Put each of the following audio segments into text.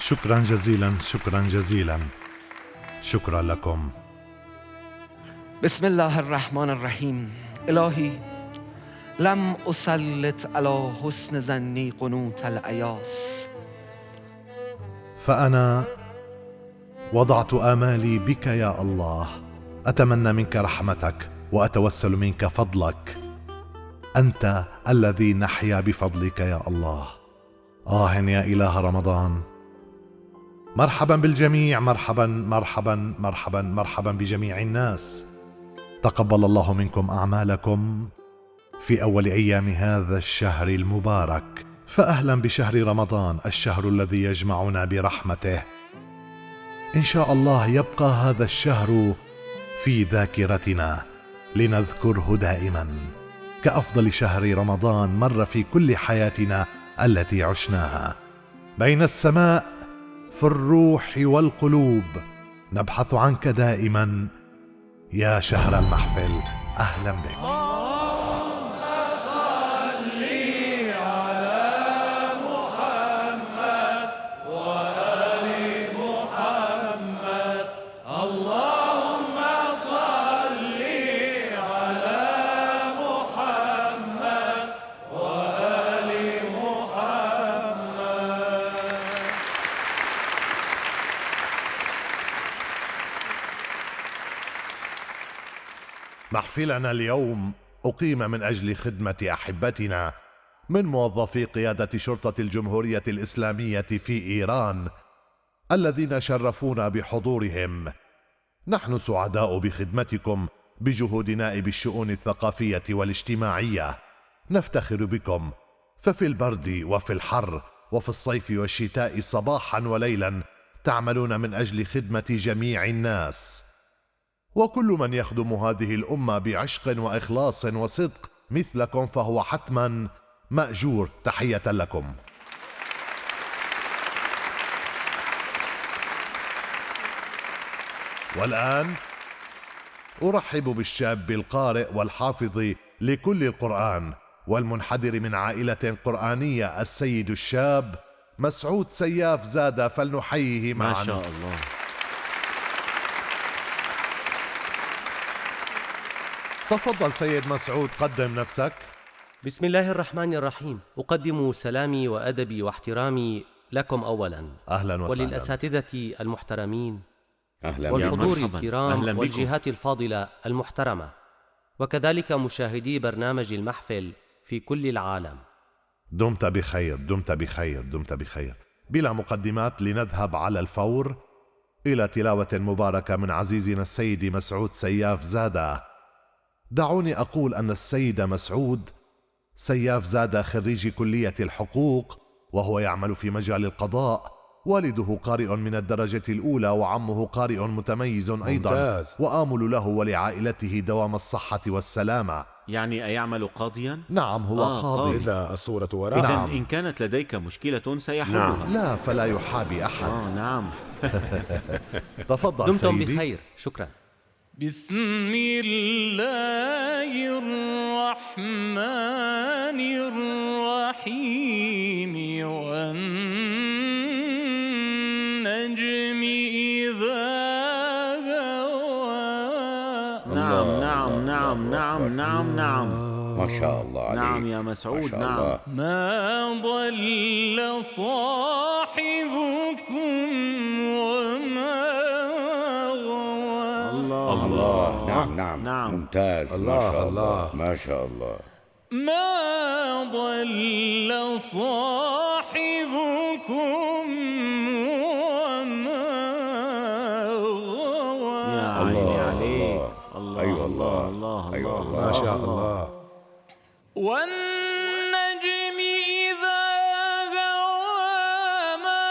شكرا جزيلا، شكرا جزيلا، شكرا لكم. بسم الله الرحمن الرحيم. إلهي لم أسلط على حسن ظني قنوت الأياس، فأنا وضعت آمالي بك يا الله، أتمنى منك رحمتك وأتوسل منك فضلك، أنت الذي نحيا بفضلك يا الله. يا إله رمضان، مرحبا بالجميع، مرحبا مرحبا مرحبا مرحبا بجميع الناس. تقبل الله منكم أعمالكم في أول أيام هذا الشهر المبارك، فأهلا بشهر رمضان، الشهر الذي يجمعنا برحمته. إن شاء الله يبقى هذا الشهر في ذاكرتنا لنذكره دائما كأفضل شهر رمضان مر في كل حياتنا التي عشناها. بين السماء في الروح والقلوب نبحث عنك دائما يا شهر المحفل. أهلا بك. محفلنا اليوم أقيم من أجل خدمة أحبتنا من موظفي قيادة شرطة الجمهورية الإسلامية في إيران الذين شرفونا بحضورهم. نحن سعداء بخدمتكم بجهود نائب الشؤون الثقافية والاجتماعية. نفتخر بكم، ففي البرد وفي الحر وفي الصيف والشتاء صباحا وليلا تعملون من أجل خدمة جميع الناس، وكل من يخدم هذه الأمة بعشق وإخلاص وصدق مثلكم فهو حتما مأجور. تحية لكم. والآن أرحب بالشاب القارئ والحافظ لكل القرآن والمنحدر من عائلة قرآنية، السيد الشاب مسعود سياف زادة، فلنحييه معا. ما شاء الله. تفضل سيد مسعود، قدم نفسك. بسم الله الرحمن الرحيم. أقدم سلامي وأدبي واحترامي لكم أولا، أهلا وسهلا، وللأساتذة المحترمين، أهلا والحضور مرحباً. الكرام، أهلا والجهات الفاضلة المحترمة، وكذلك مشاهدي برنامج المحفل في كل العالم. دمت بخير، دمت بخير، دمت بخير. بلا مقدمات لنذهب على الفور إلى تلاوة مباركة من عزيزنا السيد مسعود سياف زادة. دعوني أقول أن السيد مسعود سياف زادة خريج كلية الحقوق، وهو يعمل في مجال القضاء. والده قارئ من الدرجة الأولى، وعمه قارئ متميز أيضا. ممتاز. وآمل له ولعائلته دوام الصحة والسلامة. يعني أيعمل قاضيا؟ نعم، هو قاضي. إذا الصورة وراء. إذن نعم. إن كانت لديك مشكلة سيحلها. لا، فلا يحابي أحد. نعم. تفضل دمتم سيدي. بخير، شكرا. بسم الله الرحمن الرحيم. والنجم إذا هوى. نعم نعم نعم نعم نعم نعم. ما شاء الله عليك. نعم يا مسعود. ما شاء نعم الله. ما ضل صاحبكم وما غوى. الله. نعم نعم نعم. ممتاز. الله ما شاء الله. ما شاء الله. ما ضل صاحبكم وما غوى. يا عيني عليك. الله. أيوة الله. الله أيوة الله. الله. ما شاء الله. والنجم إذا هوى. ما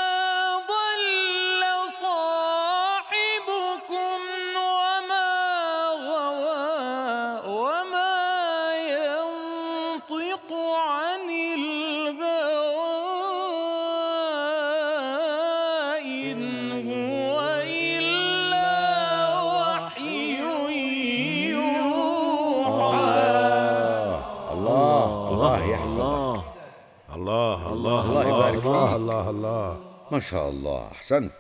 ضل صاحبكم وما غوى. وما ينطق عن الهوى. إن هو إلا وحي يوحى. الله. الله يحفظك. الله الله الله الله يبارك فيك. الله الله الله. ما شاء الله، أحسنت.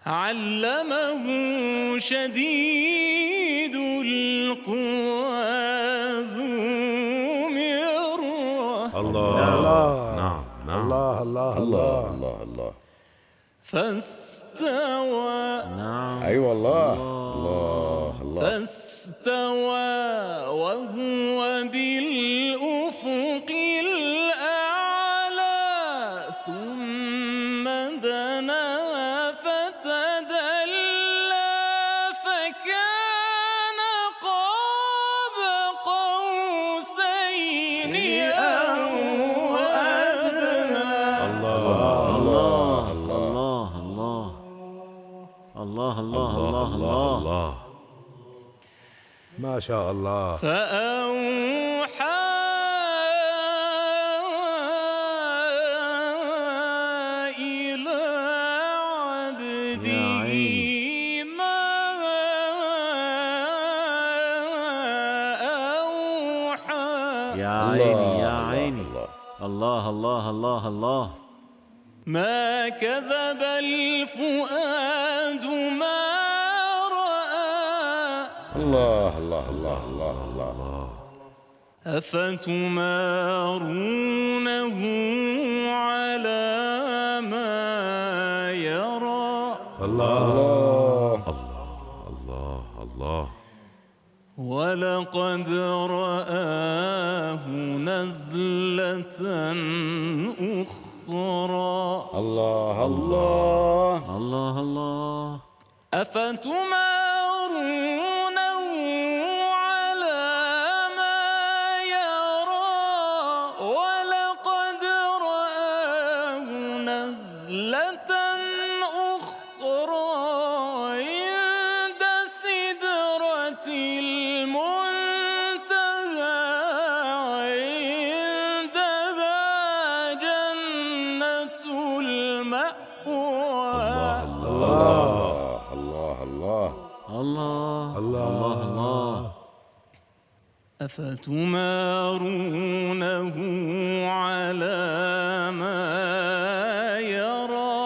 علمه شديد القوى ذو مرة نعم نعم. الله الله الله الله الله. فاستوى أي والله. الله الله. فاستوى وهو بالأفق الأعلى ثم دنا فتدلى فكان قاب قوسين أو أدنى. الله الله الله الله. ما شاء الله. فأوحى إلى عبده ما أوحى. يا عيني يا الله عيني. الله. الله الله الله الله. ما كذب الفؤاد ما رأى. الله الله الله الله الله. أفتمارونه على ما يرى. الله الله الله. ولقد رآه نزلة أخرى. الله الله. الله الله. أفتمارونه على ما يرى. ولقد رآه نزلة أخرى عند سدرة المنتهى عندها جنة المأوى. الله الله الله. الله الله الله. أفتمارونه على ما يرى.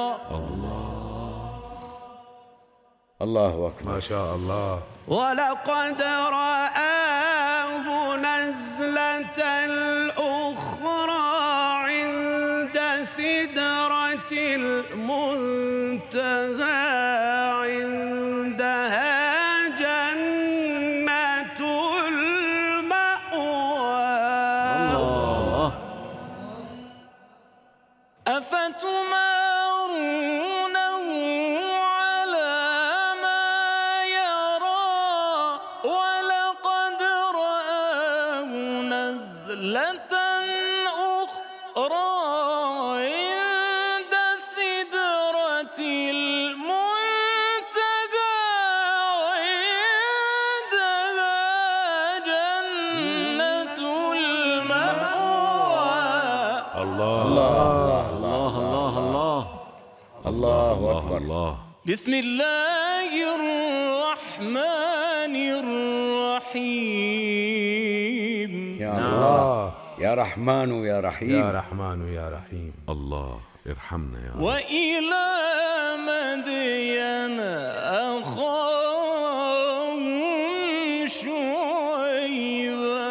الله أكبر. ما شاء الله. ولقد رآه نزلة أخرى عند سدرة المنتهى عندها جنة المأوى. الله. أفتمارونه على ما يرى. ولقد رآه نزلة أخرى عند سدرة المنتهى عندها جنة المأوى. الله الله الله الله الله. الله أكبر. الله. بسم الله الرحمن الرحيم. يا الله. يا رحمن يا رحيم. يا رحمن يا رحيم. الله ارحمنا يا رب. وإلى مدين أخاهم شعيبا.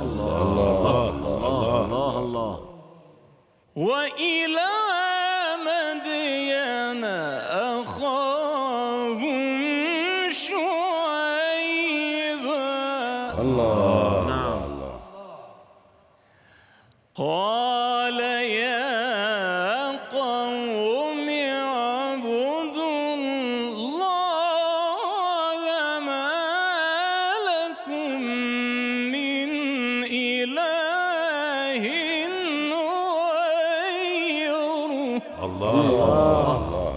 الله الله. وإلى مدين أخاهم شعيبا. الله نعم. الله. قال يا قوم اعبدوا الله ما لكم من إله غيره. الله الله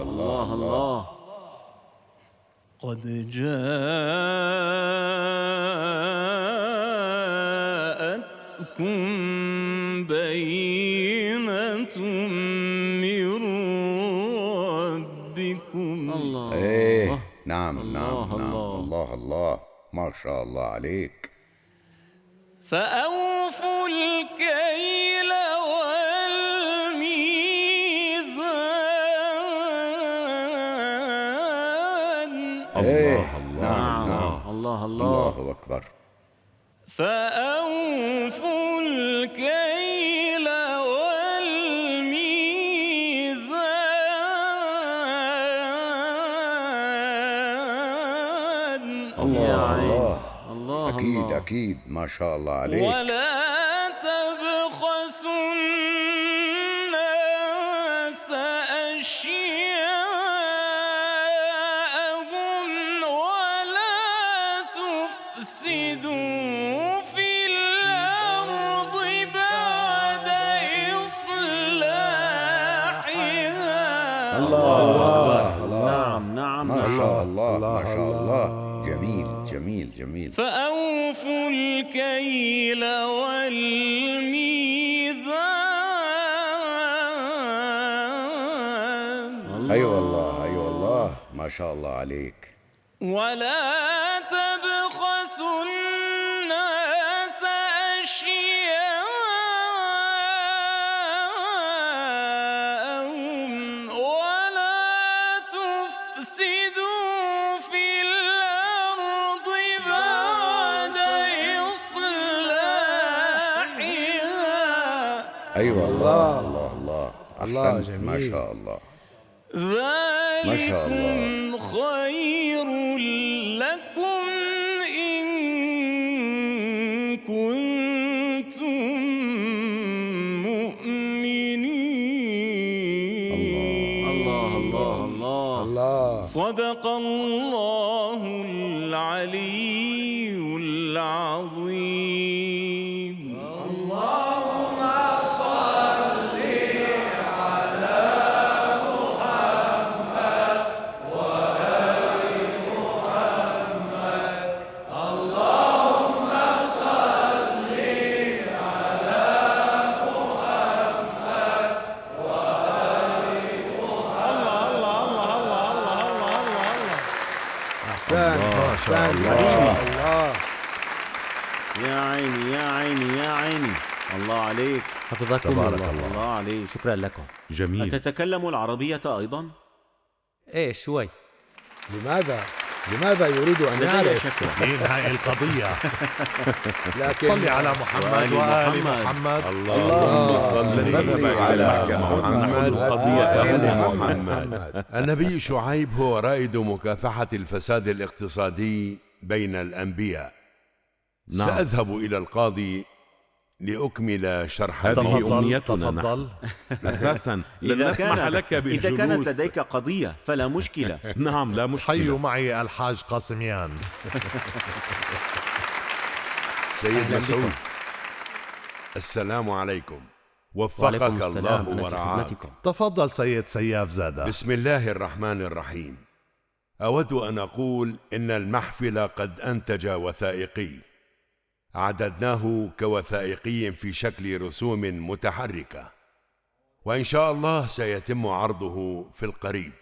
الله الله. قد جاءتكم بينة من ربكم. الله. إيه نعم الله نعم نعم. الله. الله الله. ما شاء الله عليك. فأوفوا الكيل والميزان إيه. الله نعم نعم. الله الله الله أكبر. فأوفوا الكيل والميزان الله الله أكيد الله. أكيد، ما شاء الله عليك. ولا تبخسوا الناس أشياءهم ولا تفسدوا في الأرض بعد إصلاحها. الله أكبر. نعم نعم ما نعم. شاء الله ما شاء الله. جميل جميل جميل. فأوفوا الكيل والميزان أي والله أي والله، ما شاء الله عليك. ولا تبخسوا الناس أشياءهم ولا تفسدوا في الأرض بعد إصلاحها. أي والله. الله الله الله أحسنت. ما جميل. شاء الله. ذلكم شاء الله. خير لكم إن كنتم مؤمنين. الله الله الله. الله. صدق الله العلي العظيم. أحسن ما شاء أحسن. الله. ما شاء الله. يا عيني يا عيني يا عيني. الله عليك. حفظكم تبارك الله. الله. الله عليك. شكرا لكم. جميل. أتتكلم العربية أيضا؟ إيه شوي. لماذا يريد أن لدي يعرف؟ شك. ينهي القضية. لكن صلي على محمد وآل وآل محمد. محمد. اللهم صل صل على على محمد. القضية وآل محمد. النبي شعيب هو رائد مكافحة الفساد الاقتصادي بين الأنبياء. نعم. سأذهب إلى القاضي لأكمل شرح هذه هذه. تفضل أمنيتنا تفضل. أساسا لن نسمح لك إذا كانت بالجلوس. لديك قضية فلا مشكلة. نعم لا مشكلة. حيوا معي الحاج قاسميان. سيد أهلا مسعود، بكم. السلام عليكم. وفقك وعليكم السلام. الله أنا في ورعاك. خدمتكم. تفضل سيد سياف زادة. بسم الله الرحمن الرحيم. أود أن أقول إن المحفل قد أنتج وثائقي عددناه كوثائقي في شكل رسوم متحركة، وإن شاء الله سيتم عرضه في القريب.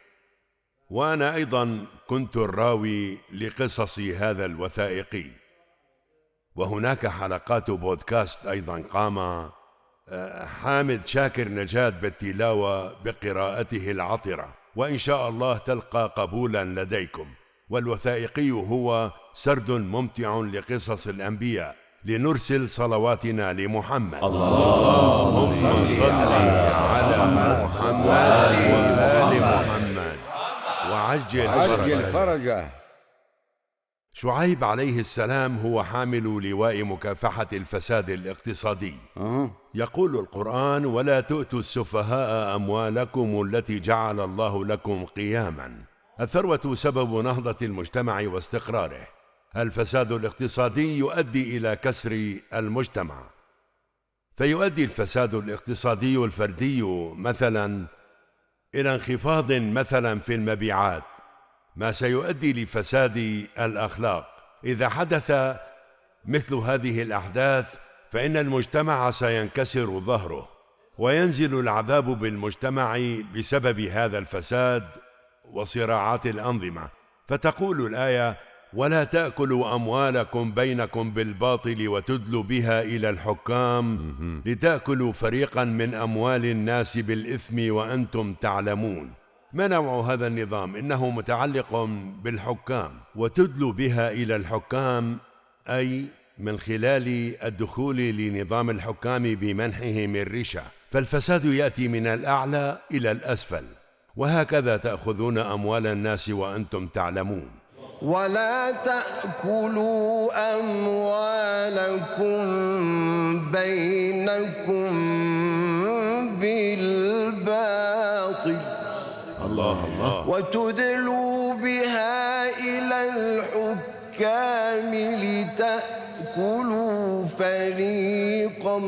وأنا أيضا كنت الراوي لقصص هذا الوثائقي، وهناك حلقات بودكاست أيضا قام حامد شاكر نجاة بالتلاوة بقراءته العطرة، وإن شاء الله تلقى قبولا لديكم. والوثائقي هو سرد ممتع لقصص الأنبياء لنرسل صلواتنا لمحمد. اللهم صل على محمد وآل محمد وعجل عجل فرجه. فرجه. شعيب عليه السلام هو حامل لواء مكافحة الفساد الاقتصادي. يقول القرآن: ولا تؤتوا السفهاء أموالكم التي جعل الله لكم قياما. الثروة سبب نهضة المجتمع واستقراره. الفساد الاقتصادي يؤدي إلى كسر المجتمع، فيؤدي الفساد الاقتصادي الفردي مثلا إلى انخفاض مثلا في المبيعات، ما سيؤدي لفساد الأخلاق. إذا حدث مثل هذه الأحداث فإن المجتمع سينكسر ظهره، وينزل العذاب بالمجتمع بسبب هذا الفساد وصراعات الأنظمة. فتقول الآية: ولا تأكلوا أموالكم بينكم بالباطل وتدلوا بها إلى الحكام لتأكلوا فريقا من أموال الناس بالإثم وأنتم تعلمون. ما نوع هذا النظام؟ إنه متعلق بالحكام، وتدلو بها إلى الحكام أي من خلال الدخول لنظام الحكام بمنحهم الرشا، فالفساد يأتي من الأعلى إلى الأسفل، وهكذا تأخذون أموال الناس وأنتم تعلمون. ولا تأكلوا أموالكم بينكم بالباطل الله وتدلوا بها إلى الحكام لتأكلوا فريقا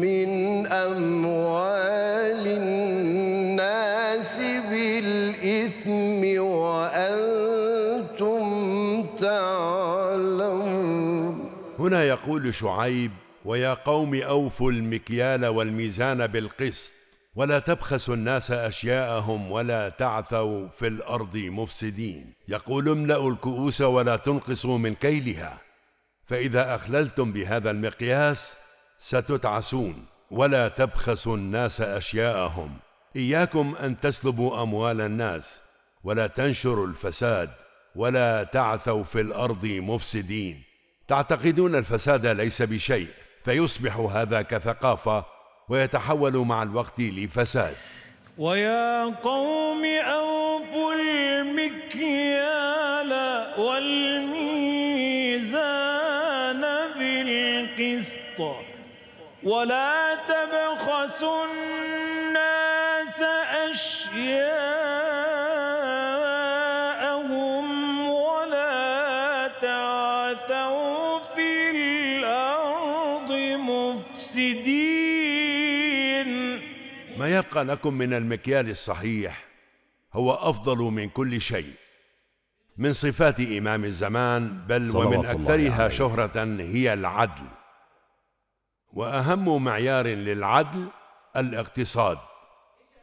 من أموال الناس بالإثم وأنتم تعلمون. هنا يقول شعيب: ويا قوم أوفوا المكيال والميزان بالقسط ولا تبخسوا الناس أشياءهم ولا تعثوا في الأرض مفسدين. يقول: املأوا الكؤوس ولا تنقصوا من كيلها، فإذا أخللتم بهذا المقياس ستتعسون. ولا تبخسوا الناس أشياءهم، إياكم أن تسلبوا أموال الناس، ولا تنشروا الفساد، ولا تعثوا في الأرض مفسدين. تعتقدون الفساد ليس بشيء، فيصبح هذا كثقافة ويتحول مع الوقت لفساد. ويا قوم أوفوا المكيال والميزان بالقسط ولا تبخسوا الناس أشياءهم ولا تعثوا في الأرض مفسدين. ما يبقى لكم من المكيال الصحيح هو أفضل من كل شيء، من صفات إمام الزمان، بل ومن أكثرها شهرة هي العدل. وأهم معيار للعدل الاقتصاد.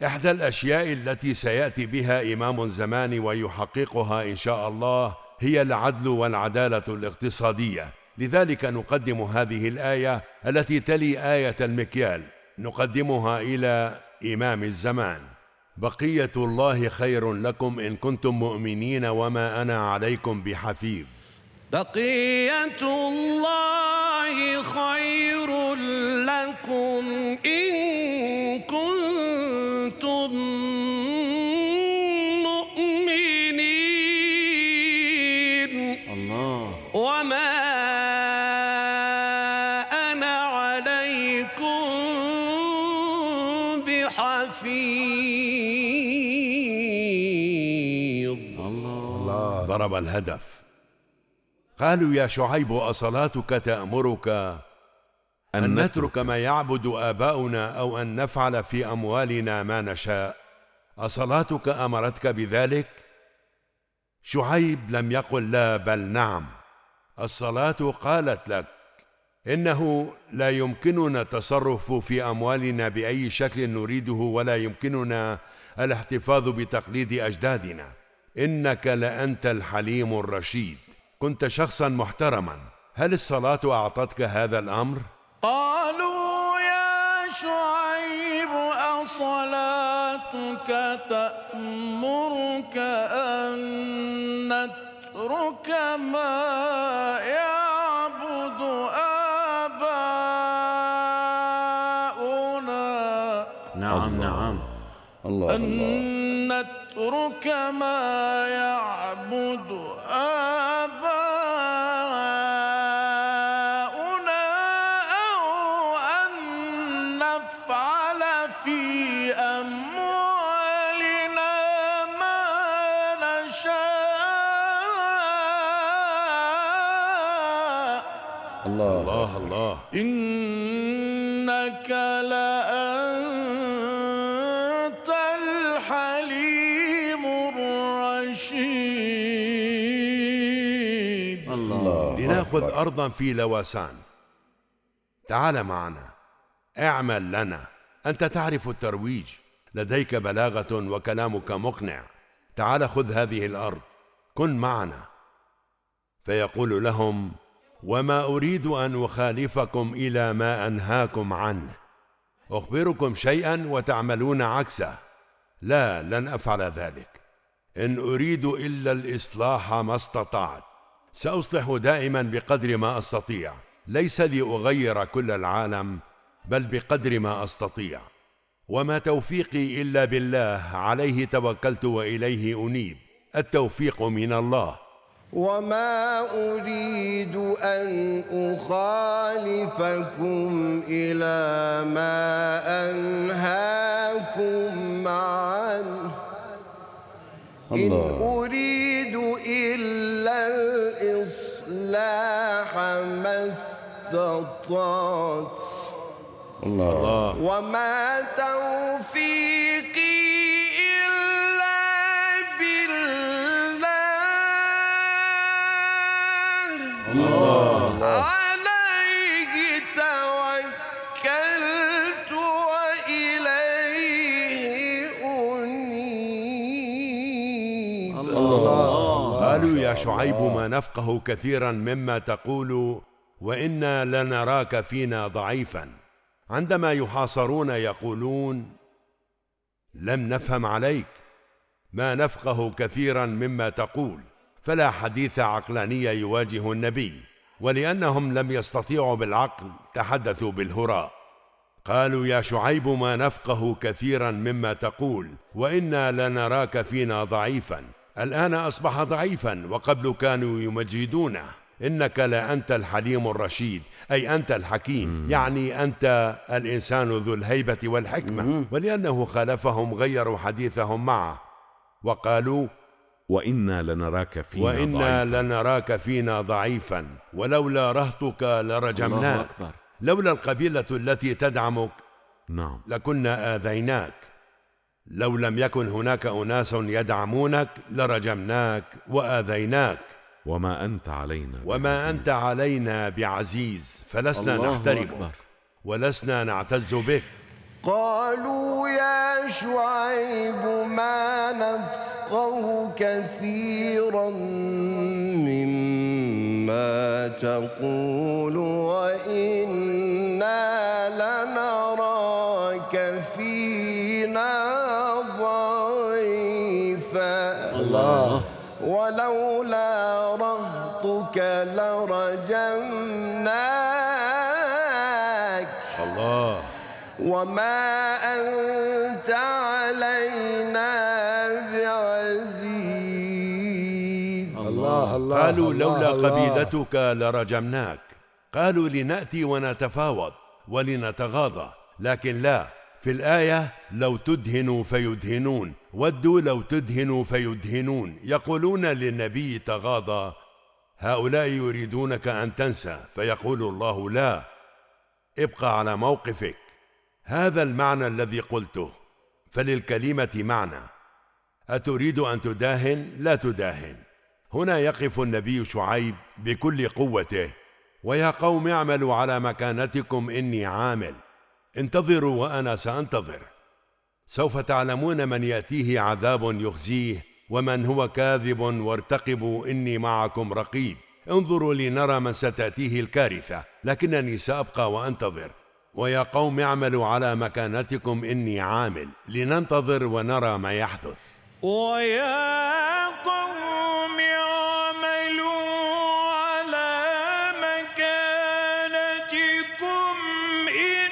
إحدى الأشياء التي سيأتي بها إمام الزمان ويحققها إن شاء الله هي العدل والعدالة الاقتصادية. لذلك نقدم هذه الآية التي تلي آية المكيال، نقدمها إلى إمام الزمان: بقية الله خير لكم إن كنتم مؤمنين وما أنا عليكم بحفيظ. بقية الله خير لكم إن كنتم مؤمنين الله. وما أنا عليكم بحفيظ. الله. ضرب الهدف. قالوا: يا شعيب أصلاتك تأمرك أن نترك ما يعبد آباؤنا أو أن نفعل في أموالنا ما نشاء؟ أصلاتك أمرتك بذلك؟ شعيب لم يقل لا، بل نعم. الصلاة قالت لك إنه لا يمكننا التصرف في أموالنا بأي شكل نريده، ولا يمكننا الاحتفاظ بتقليد أجدادنا. إنك لأنت الحليم الرشيد، كنت شخصا محترما. هل الصلاة أعطتك هذا الأمر؟ قالوا يا شعيب أصلاتك تأمرك أن نترك ما يعبد آباؤنا. نعم نعم. الله أن الله. نترك ما يعبد آباؤنا أو أن نفعل في أموالنا ما نشاء. الله الله. إنك لأنت الحليم الرشيد. الله. لنأخذ أرضا في لواسان. تعال معنا، اعمل لنا. أنت تعرف الترويج، لديك بلاغة وكلامك مقنع. تعال خذ هذه الأرض، كن معنا. فيقول لهم: وما أريد أن أخالفكم إلى ما أنهاكم عنه. أخبركم شيئا وتعملون عكسه، لا، لن أفعل ذلك. إن أريد إلا الإصلاح ما استطعت. سأصلح دائما بقدر ما أستطيع، ليس لأغير كل العالم، بل بقدر ما أستطيع. وما توفيقي إلا بالله، عليه توكلت وإليه أنيب. التوفيق من الله. وما أريد أن أخالفكم إلى ما أنهاكم عنه، إن أريد إلا الإصلاح ما استطعت. الله. وما توفيقي إلا بالله. عليه توكلت وإليه أنيب. قالوا يا شعيب ما نفقه كثيرا مما تقول، وإنا لنراك فينا ضعيفا. عندما يحاصرون يقولون لم نفهم عليك، ما نفقه كثيرا مما تقول. فلا حديث عقلانية يواجه النبي، ولأنهم لم يستطيعوا بالعقل تحدثوا بالهراء. قالوا يا شعيب ما نفقه كثيرا مما تقول، وإنا لنراك فينا ضعيفا. الآن أصبح ضعيفا، وقبل كانوا يمجدونه. إنك لأنت الحليم الرشيد، أي أنت الحكيم، يعني أنت الإنسان ذو الهيبة والحكمة. ولأنه خالفهم غيروا حديثهم معه وقالوا وإنا لنراك فينا ضعيفا، ولولا رهطك لرجمناك. لولا القبيلة التي تدعمك نعم لكنا آذيناك. لو لم يكن هناك أناس يدعمونك لرجمناك وآذيناك. وما أنت علينا بعزيز، فلسنا نحترمك ولسنا نعتز بك. قالوا يا شعيب ما نفقه كثيرا مما تقول، وإنا لنراك فينا ضعيفا. ولولا رهطك لرجمناك. الله. وما أنت علينا بعزيز. قالوا لولا قبيلتك لرجمناك. قالوا لنأتي ونتفاوض ولنتغاضى، لكن لا. في الآية لو تدهنوا فيدهنون، ودوا لو تدهنوا فيدهنون. يقولون للنبي تغاضى، هؤلاء يريدونك أن تنسى، فيقول الله لا، ابقى على موقفك. هذا المعنى الذي قلته. فللكلمة معنى. أتريد أن تداهن؟ لا تداهن. هنا يقف النبي شعيب بكل قوته: ويا قوم اعملوا على مكانتكم إني عامل. انتظروا وأنا سأنتظر. سوف تعلمون من يأتيه عذاب يخزيه ومن هو كاذب، وارتقبوا إني معكم رقيب. انظروا لنرى من ستأتيه الكارثة، لكنني سأبقى وأنتظر. ويا قوم اعملوا على مكانتكم إني عامل. لننتظر ونرى ما يحدث. ويا قوم اعملوا على مكانتكم إني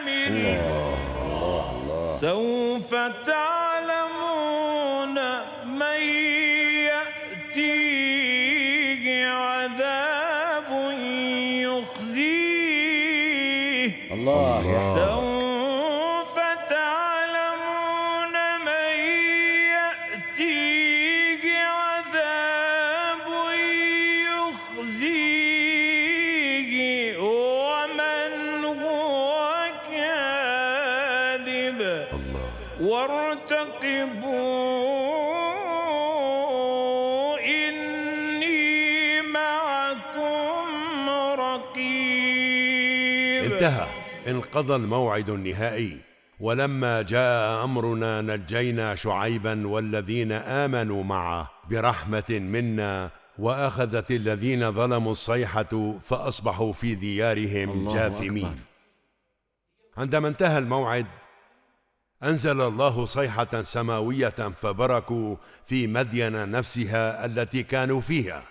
عامل. سوف تعلمون من يأتيه عذاب يخزيه. سوف تعلمون من يأتيه عذاب يخزيه ومن هو كاذب. وارتقبوا إني معكم رقيب. انتهى، انقضى الموعد النهائي. ولما جاء أمرنا نجينا شعيبا والذين آمنوا معه برحمة منا، وأخذت الذين ظلموا الصيحة فأصبحوا في ديارهم جاثمين. عندما انتهى الموعد أنزل الله صيحة سماوية فبركوا في مدين نفسها التي كانوا فيها،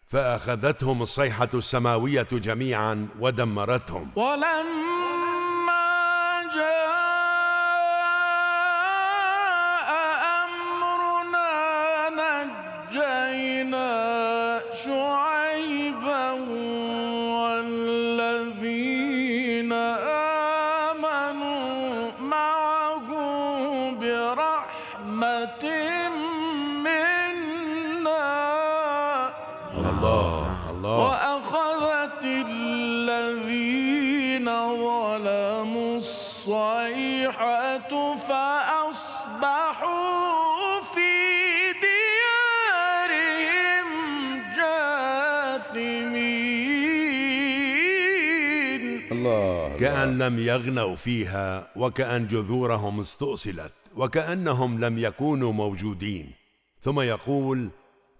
فأخذتهم الصيحة السماوية جميعا ودمرتهم. ولما جاء أمرنا نجينا شعيبا والذين آمنوا معه برحمة منا وأخذت الذين ظلموا الصيحة فأصبحوا في ديارهم جاثمين. كأن لم يغنوا فيها، وكأن جذورهم استؤصلت، وكأنهم لم يكونوا موجودين. ثم يقول: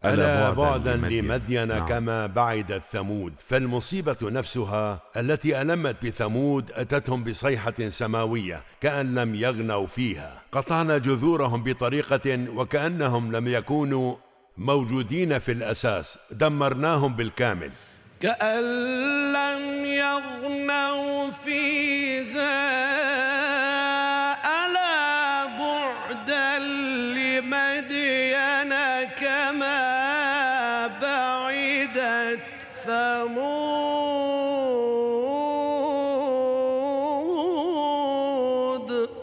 ألا بعدا لمدين كما بعدت ثمود. فالمصيبة نفسها التي ألمت بثمود أتتهم بصيحة سماوية كأن لم يغنوا فيها. قطعنا جذورهم بطريقة وكأنهم لم يكونوا موجودين في الأساس، دمرناهم بالكامل. كأن لم يغنوا فيها ألا بعدا لمدين كما بعدت ثمود.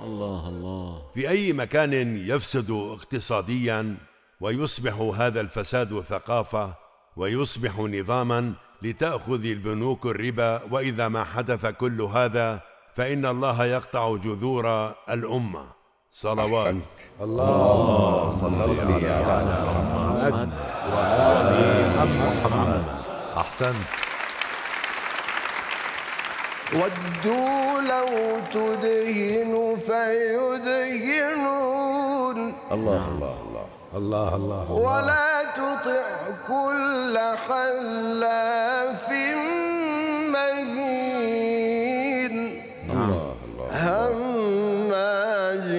الله. في أي مكان يفسد اقتصاديا ويصبح هذا الفساد ثقافة ويصبح نظاما لتأخذ البنوك الربا، وإذا ما حدث كل هذا فإن الله يقطع جذور الأمة. صلوات. الله صل على محمد وآل محمد. أحسنت. ودوا لو تدهن فيدهنون. الله ولا تطع كل حلاف مهين هماز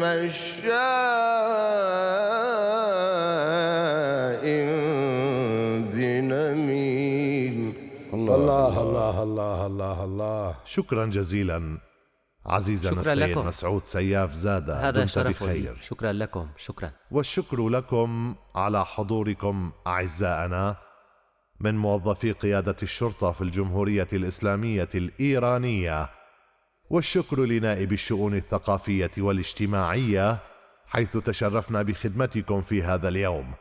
مشاء بنميم. الله. شكرا جزيلا عزيزنا شكرا السيد لكم. مسعود سياف زادة. هذا دمت شرف لي. بخير. شكرا لكم. شكرا. والشكر لكم على حضوركم أعزائنا من موظفي قيادة الشرطة في الجمهورية الإسلامية الإيرانية، والشكر لنائب الشؤون الثقافية والاجتماعية حيث تشرفنا بخدمتكم في هذا اليوم.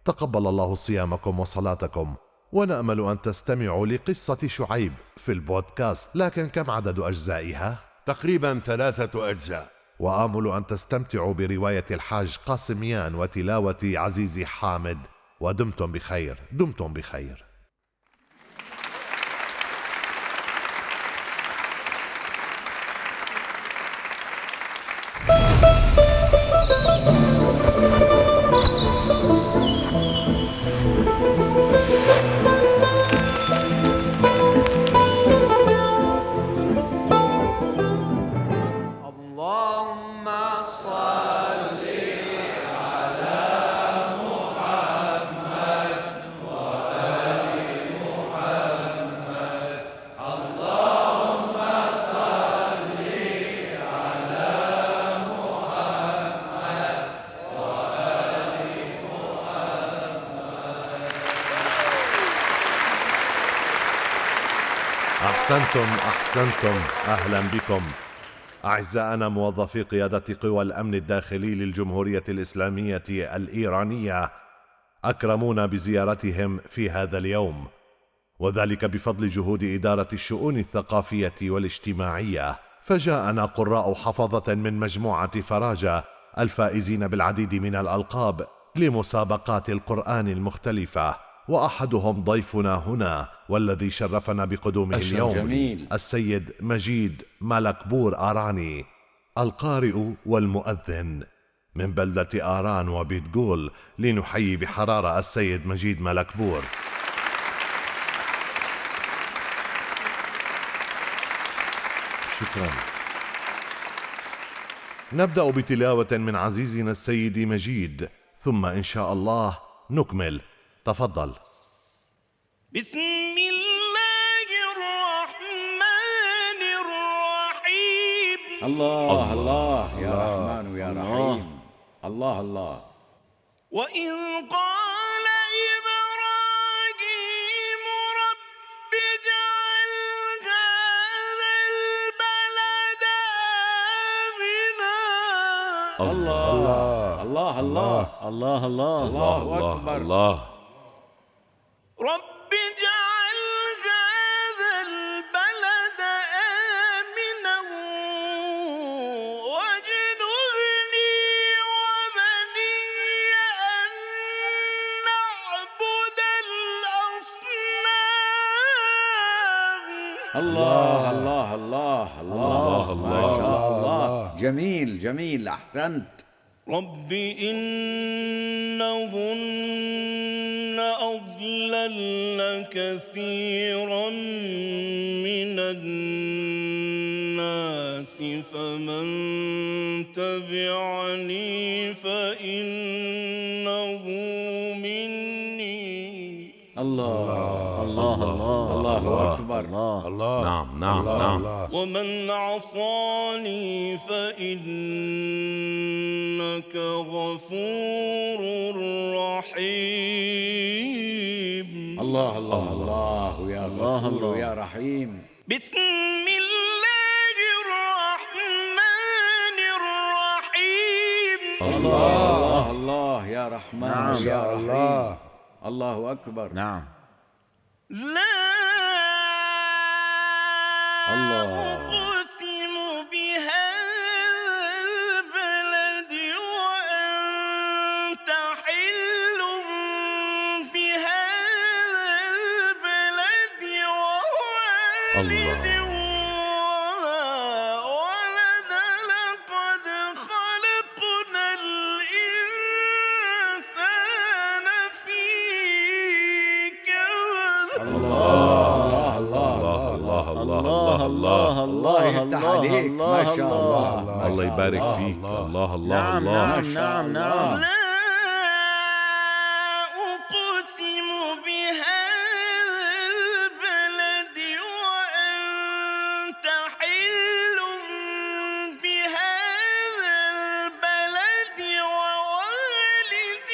تقبل الله صيامكم وصلاتكم، ونأمل أن تستمعوا لقصة شعيب في البودكاست. لكن كم عدد أجزائها؟ تقريبا 3 أجزاء. وآمل أن تستمتعوا برواية الحاج قاسميان وتلاوة عزيزي حامد. ودمتم بخير. دمتم بخير. اللهم صل على محمد وآل محمد. اللهم صل على محمد وآل محمد. أحسنتم. أهلا بكم أعزائنا موظفي قيادة قوى الأمن الداخلي للجمهورية الإسلامية الإيرانية. أكرمونا بزيارتهم في هذا اليوم، وذلك بفضل جهود إدارة الشؤون الثقافية والاجتماعية. فجاءنا قراء حفظة من مجموعة فراجة الفائزين بالعديد من الألقاب لمسابقات القرآن المختلفة، وأحدهم ضيفنا هنا والذي شرفنا بقدومه اليوم جميل. السيد مجيد ملكبور آراني، القارئ والمؤذن من بلدة آران وبيتقول. لنحيي بحرارة السيد مجيد ملكبور. شكرا. نبدأ بتلاوة من عزيزنا السيد مجيد، ثم إن شاء الله نكمل. تفضل. بسم الله الرحمن الرحيم. الله الله يا رحمن يا رحيم. الله الله. وإذ قال إبراهيم رب اجعل هذا البلد آمنا. الله الله الله الله الله الله أكبر. الله رب اجعل هذا البلد آمنا واجنبني وبني أن نعبد الأصنام. الله الله الله الله الله. ما شاء الله. جميل جميل، أحسنت. رب إنهن أضللن كثيرا من الناس فمن تبعني فإنه مني. الله الله الله الله أكبر. الله. نعم نعم نعم. ومن عصاني فإنك غفور رحيم. الله الله الله يا غفور يا رحيم. بسم الله الرحمن الرحيم. الله الله يا رحمن نعم. يا يا رحيم. الله. الله أكبر. نعم. لا الله. أقسم بهذا البلد وأنت حل بهذا البلد ووالد وما ولد. لقد خلقنا الإنسان في كبد. الله الله الله الله الله الله الله الله يفتح عليك. ما شاء الله. الله يبارك فيك. الله الله نعم الله. نعم نعم نعم. لا أقسم بهذا البلد وأنت حل بهذا البلد ووالد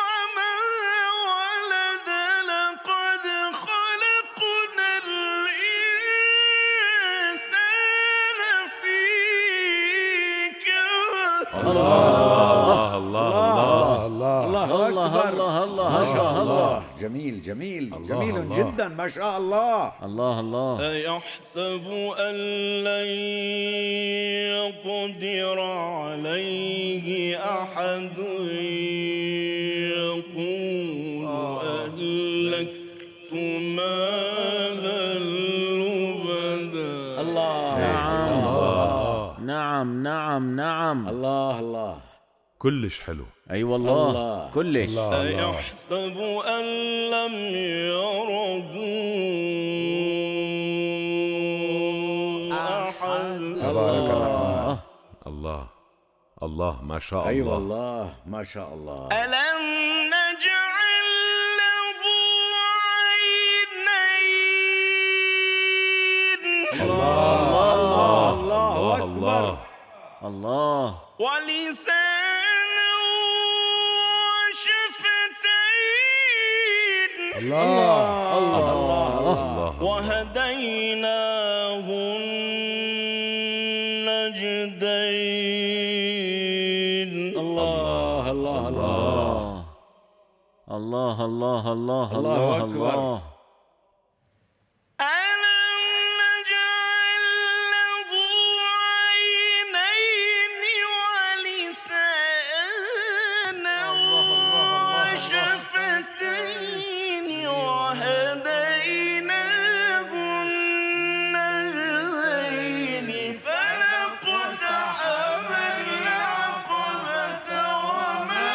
وما ولد. لقد خلقنا الإنسان في كبد. الله الله الله. الله. الله الله أكبر. الله الله ما شاء الله الله. جميل جميل جميل جدا. ما شاء الله. الله الله. أيحسب أن لن يقدر عليه أحد يقول أهلكت مالا لبدا. الله نعم نعم نعم. الله الله. كلش حلو. أي والله الله. كلش. أيحسب أن لم يره أحد. تبارك الرحمن. الله الله ما شاء أي الله. والله ما شاء الله. ألم نجعل له عينين الله الله الله. الله ولسانا وشفتين الله. الله وهديناه النجدين. الله الله الله. الله الله الله الله الله أكبر. الله. ألم نجعل له عينين ولسانا وشفتين وهديناه النجدين. فلاقتحم العقبة وما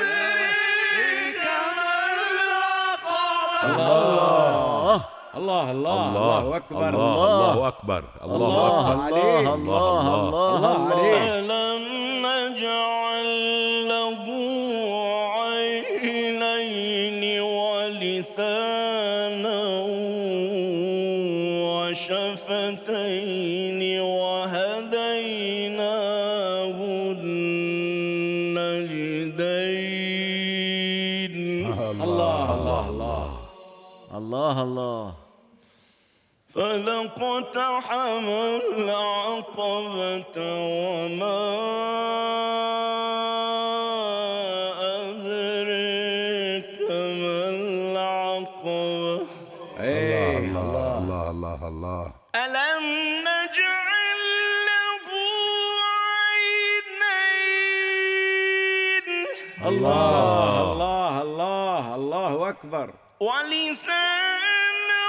أدريك ما الله الله الله أكبر الله أكبر الله عليك الله عليك ألم نجعل له عينين ولسانا وشفتين وهديناه النجدين الله الله الله الله الله فلاقتحم العقبة وما أدريك ما العقبة إيه الله الله الله الله ألم نجعل له عينين الله الله الله الله أكبر ولسانا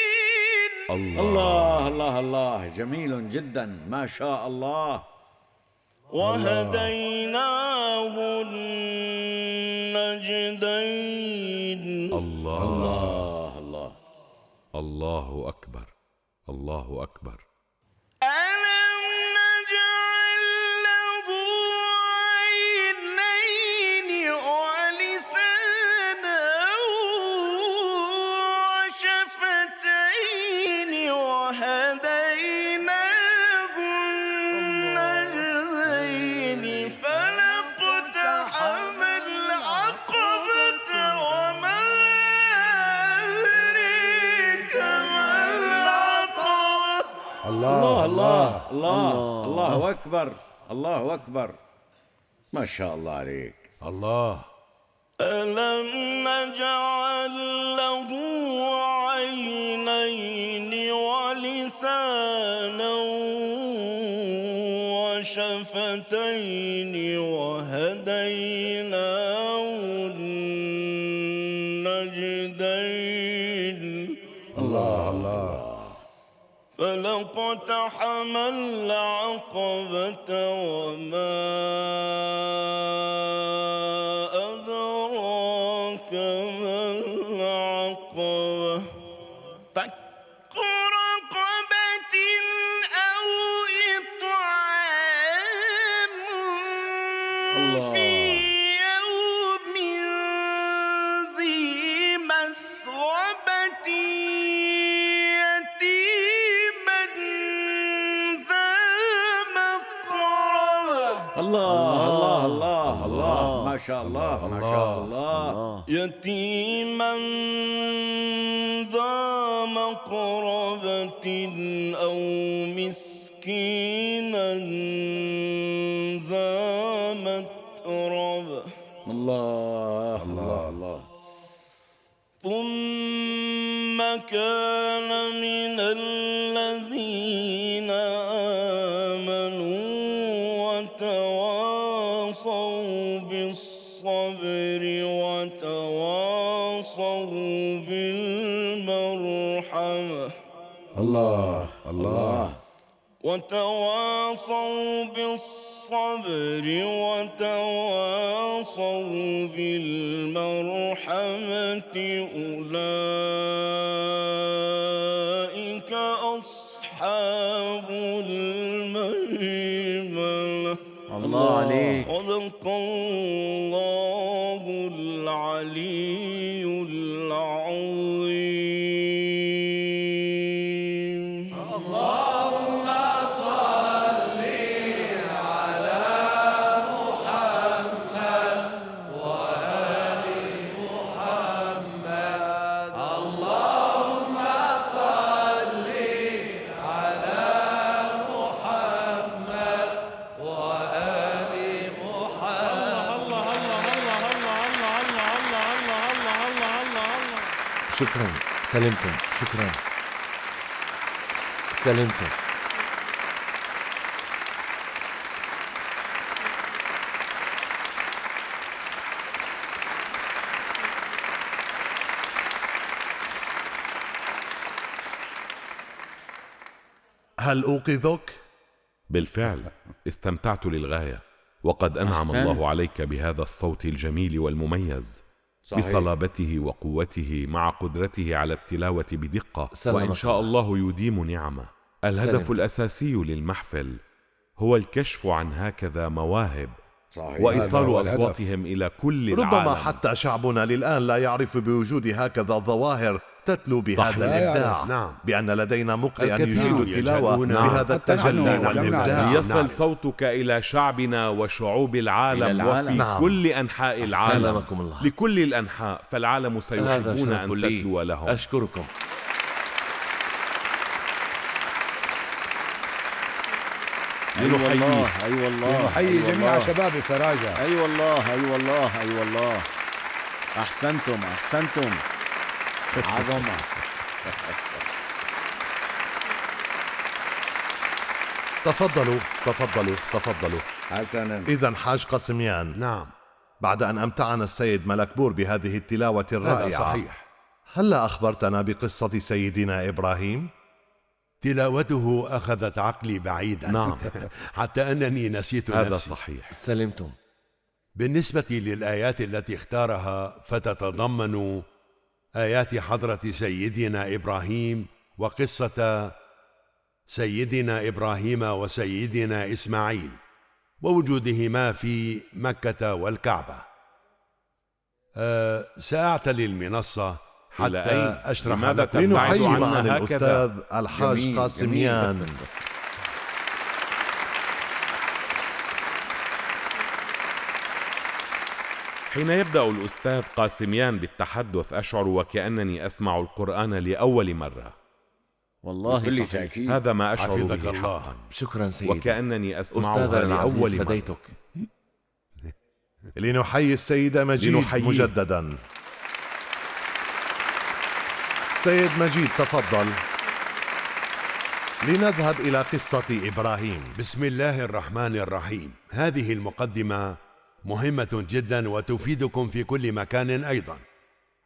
وشفتين الله الله الله جميل جدا ما شاء الله وهديناه النجدين الله الله الله الله أكبر الله أكبر ألم نجعل له عينين ولسانا وشفتين وهديناه النجدين فلاقتحم العقبة وما أدريك ما العقبة الله الله الله الله أكبر الله أكبر ما شاء الله عليك الله ألم نجعل له عينين ولسانا وشفتين وهديناه النجدين الله الله فلاقتحم العقبة وما أدراك ما العقبة فك رقبة أو إطعام في يوم ذي مسغبة يتيما ذا مقربة الله الله الله الله ما شاء الله ما شاء الله يتيما ذا مقربة أو مسكينا ذا متربة الله الله الله ثم كان من الذين آمنوا وتواصوا بالصبر وتواصوا بالمرحمة الله الله وتواصوا بالصبر وتواصوا بالمرحمة أولئك أصحاب الميمنة الله عليك صدق الله العلي العظيم شكرا سلمتم شكرا سلمتم هل أوقظك؟ بالفعل استمتعت للغاية، وقد أنعم أحسنت. الله عليك بهذا الصوت الجميل والمميز. صحيح. بصلابته وقوته مع قدرته على التلاوة بدقة، سلامك وإن شاء الله. الله يديم نعمه. الهدف سلمت. الأساسي للمحفل هو الكشف عن هكذا مواهب صحيح. هذا وإيصال هو الهدف. أصواتهم إلى كل ربما العالم. حتى شعبنا للآن لا يعرف بوجود هكذا ظواهر تتلو بهذا صحيح. الإبداع. نعم. بأن لدينا مقرئا الكثير يجيد التلاوة يجهلون بهذا حتى نحن التجلي لم والإبداع. نعرف. ليصل صوتك إلى شعبنا وشعوب العالم, إلى العالم. وفي نعم. كل أنحاء العالم، سلمكم الله. لكل الأنحاء، فالعالم هذا سيحبون شرف أن لي. تتلو لهم. أشكركم. أي والله أي والله نحيي جميع شباب فراجة. أي والله أي والله أي والله. أحسنتم أحسنتم. عظمة. تفضلوا تفضلوا تفضلوا. حسنا. إذا حاج قاسميان، نعم، بعد أن أمتعنا السيد ملكبور بهذه التلاوة الرائعة، هذا صحيح. هلا أخبرتنا بقصة سيدنا إبراهيم؟ تلاوته أخذت عقلي بعيدا. نعم. حتى أنني نسيت هذا نفسي. صحيح. سلمتم. بالنسبة للآيات التي اختارها فتتضمن آيات حضرة سيدنا إبراهيم وقصة سيدنا إبراهيم وسيدنا إسماعيل ووجودهما في مكة والكعبة. سأعتلي المنصة إلى حتى أين؟ أشرح لماذا لكم. تبعد لنحيي عنا معا هكذا؟ الأستاذ الحاج جميل، قاسميان. حين يبدأ الأستاذ قاسميان بالتحدث أشعر وكأنني أسمع القرآن لأول مرة. والله بكل صحيح. تأكيد. هذا ما أشعر حفظك به الله. حقا، شكرا سيدي. وكأنني أسمعها أستاذنا لأول العزيز مرة. فديتك. لنحيي السيد مجيد لنحييه. مجددا. سيد مجيد تفضل، لنذهب إلى قصة إبراهيم. بسم الله الرحمن الرحيم. هذه المقدمة مهمة جدا وتفيدكم في كل مكان أيضا.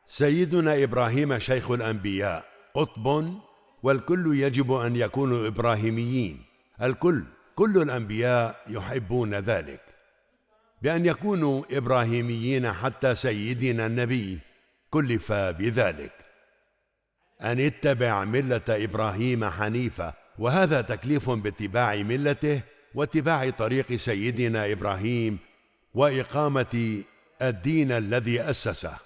سيدنا إبراهيم شيخ الأنبياء، قطب، والكل يجب أن يكونوا إبراهيميين. كل الأنبياء يحبون ذلك، بأن يكونوا إبراهيميين. حتى سيدنا النبي كلف بذلك، أن اتبع ملة إبراهيم حنيفة، وهذا تكليف باتباع ملته واتباع طريق سيدنا إبراهيم وإقامة الدين الذي أسسه.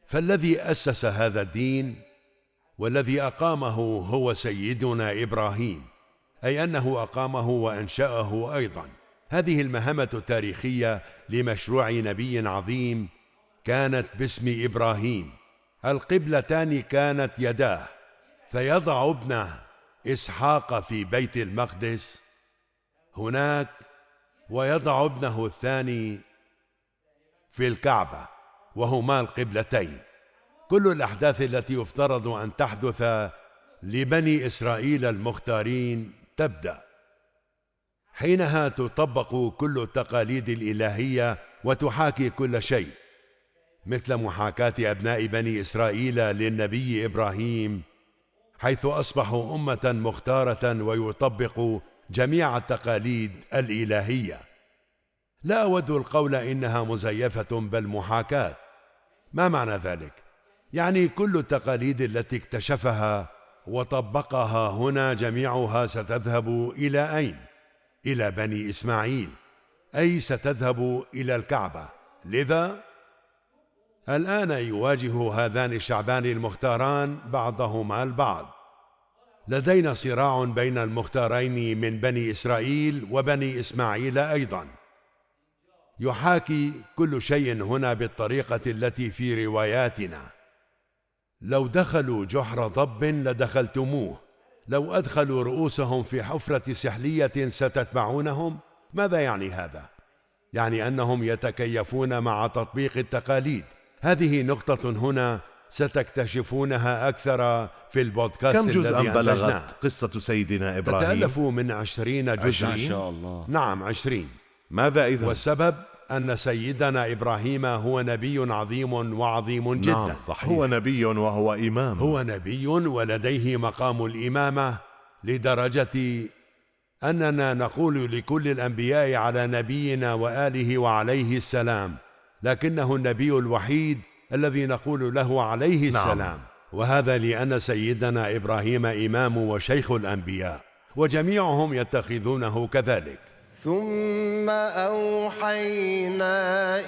فالذي أسس هذا الدين والذي أقامه هو سيدنا إبراهيم، أي أنه أقامه وأنشأه أيضا. هذه المهمة التاريخية لمشروع نبي عظيم كانت باسم إبراهيم. القبلتان كانت يداه، فيضع ابنه إسحاق في بيت المقدس هناك، ويضع ابنه الثاني في الكعبة، وهما القبلتين. كل الأحداث التي يفترض أن تحدث لبني إسرائيل المختارين تبدأ. حينها تطبق كل التقاليد الإلهية وتحاكي كل شيء، مثل محاكاة أبناء بني إسرائيل للنبي إبراهيم، حيث أصبحوا أمة مختارة ويطبق جميع التقاليد الإلهية. لا أود القول إنها مزيفة بل محاكاة. ما معنى ذلك؟ يعني كل التقاليد التي اكتشفها وطبقها هنا جميعها ستذهب إلى أين؟ إلى بني إسماعيل، أي ستذهب إلى الكعبة. لذا الآن يواجه هذان الشعبان المختاران بعضهما البعض. لدينا صراع بين المختارين من بني إسرائيل وبني إسماعيل أيضا. يحاكي كل شيء هنا بالطريقة التي في رواياتنا. لو دخلوا جحر ضب لدخلتموه، لو أدخلوا رؤوسهم في حفرة سحلية ستتبعونهم. ماذا يعني هذا؟ يعني أنهم يتكيفون مع تطبيق التقاليد. هذه نقطة هنا ستكتشفونها أكثر في البودكاست. كم جزءا الذي بلغت أنتجناه؟ قصة سيدنا إبراهيم؟ تتألف من 20 جزءا. ما شاء الله. نعم 20. ماذا إذن؟ والسبب أن سيدنا إبراهيم هو نبي عظيم وعظيم جدا. نعم صحيح. هو نبي وهو إمام. هو نبي ولديه مقام الإمامة، لدرجة أننا نقول لكل الأنبياء على نبينا وآله وعليه السلام: لكنه النبي الوحيد الذي نقول له عليه السلام. وهذا لأن سيدنا إبراهيم إمام وشيخ الأنبياء، وجميعهم يتخذونه كذلك. ثم أوحينا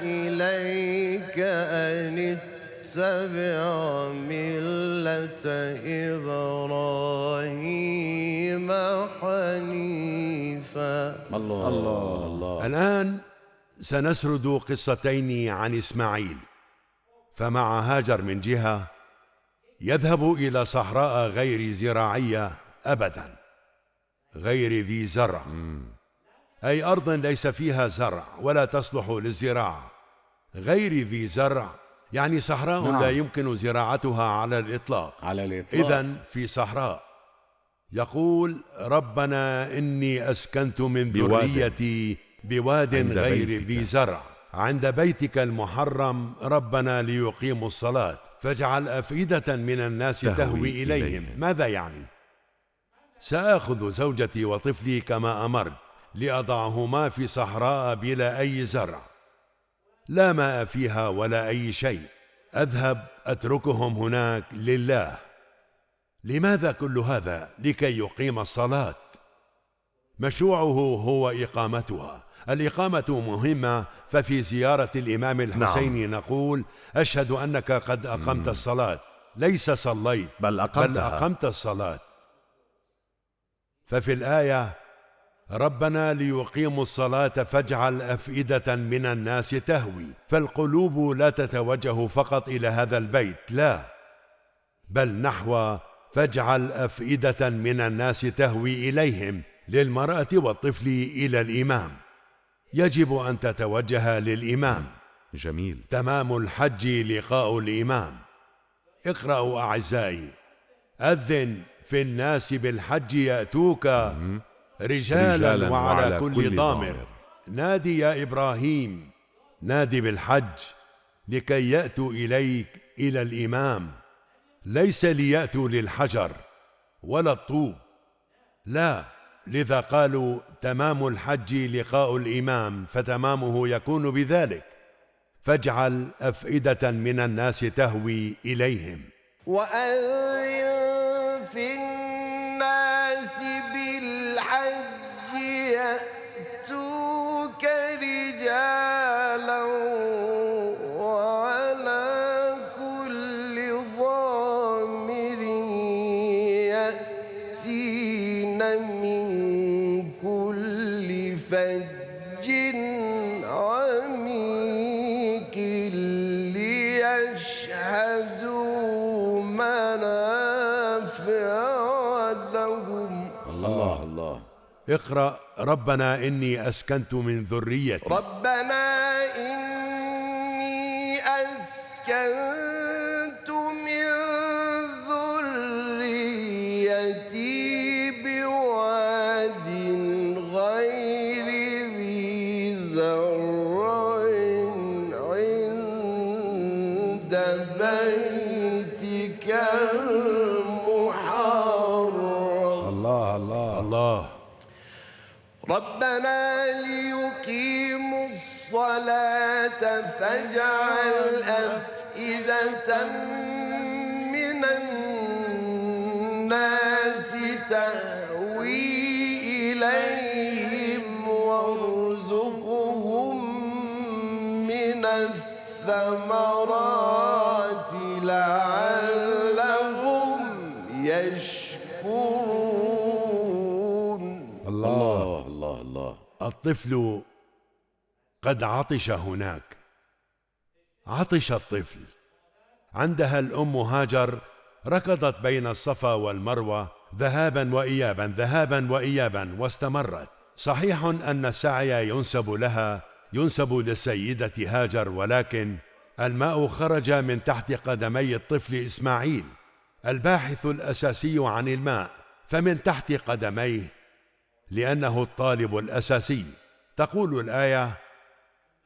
إليك أن اتبع ملة إبراهيم حنيفا. الله. الآن سنسرد قصتين عن إسماعيل. فمع هاجر من جهة يذهب إلى صحراء غير زراعية أبدا، غير ذي زرع، أي أرض ليس فيها زرع ولا تصلح للزراعة. غير ذي زرع يعني صحراء لا يمكن زراعتها على الإطلاق. إذن في صحراء. يقول ربنا إني أسكنت من ذريتي بواد غير ذي زرع عند بيتك المحرم ربنا ليقيموا الصلاة فاجعل أفئدة من الناس تهوي إليهم. ماذا يعني؟ سآخذ زوجتي وطفلي كما أمرت لأضعهما في صحراء بلا أي زرع، لا ماء فيها ولا أي شيء، أذهب أتركهم هناك لله. لماذا كل هذا؟ لكي يقيم الصلاة. مشروعه هو إقامتها. الإقامة مهمة، ففي زيارة الإمام الحسين نقول أشهد أنك قد أقمت الصلاة، ليس صليت بل أقمت الصلاة. ففي الآية ربنا ليقيموا الصلاة فاجعل أفئدة من الناس تهوي، فالقلوب لا تتوجه فقط إلى هذا البيت، لا، بل نحو فاجعل أفئدة من الناس تهوي إليهم، للمرأة والطفل إلى الإمام. يجب أن تتوجه للإمام. جميل. تمام الحج لقاء الإمام. اقرأوا أعزائي: أذن في الناس بالحج يأتوك رجالا وعلى كل ضامر. نادي يا إبراهيم، نادي بالحج لكي يأتوا إليك إلى الإمام، ليس ليأتوا للحجر ولا الطوب، لا. لذا قالوا تمام الحج لقاء الإمام، فتمامه يكون بذلك فاجعل أفئدة من الناس تهوي إليهم. وأذن في الناس بالحج يأتوك رجالا وعلى كل ضامر يأتين من كل فج عميق ليشهدوا منافع لهم. الله. اقرأ ربنا إني أسكنت من ذريتي. ربنا إني أسكنت من ذريتي بواد غير ذي زرع عند بيتك المحرم. الله. ربنا ليقيموا الصلاة فاجعل أفئدة من الناس تهوي إليهم وارزقهم من الثمرات لعلهم يشكرون. الله. الطفل قد عطش هناك. عطش الطفل. عندها الأم هاجر ركضت بين الصفا والمروة ذهابا وإيابا واستمرت. صحيح أن السعي ينسب لها، ينسب للسيدة هاجر، ولكن الماء خرج من تحت قدمي الطفل إسماعيل الباحث الأساسي عن الماء، فمن تحت قدميه لأنه الطالب الأساسي. تقول الآية: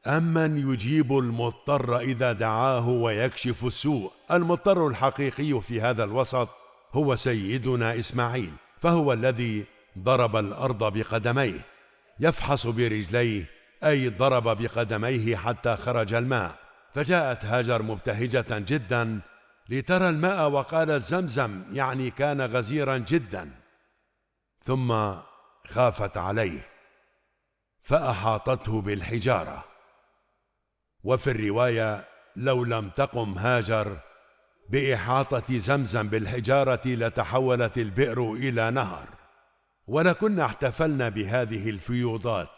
أمن يجيب المضطر إذا دعاه ويكشف السوء. المضطر الحقيقي في هذا الوسط هو سيدنا إسماعيل، فهو الذي ضرب الأرض بقدميه، يفحص برجليه، أي ضرب بقدميه حتى خرج الماء. فجاءت هاجر مبتهجة جدا لترى الماء، وقالت زمزم، يعني كان غزيرا جدا. ثم خافت عليه فأحاطته بالحجارة. وفي الرواية: لو لم تقم هاجر بإحاطة زمزم بالحجارة لتحولت البئر إلى نهر، ولكنا احتفلنا بهذه الفيوضات.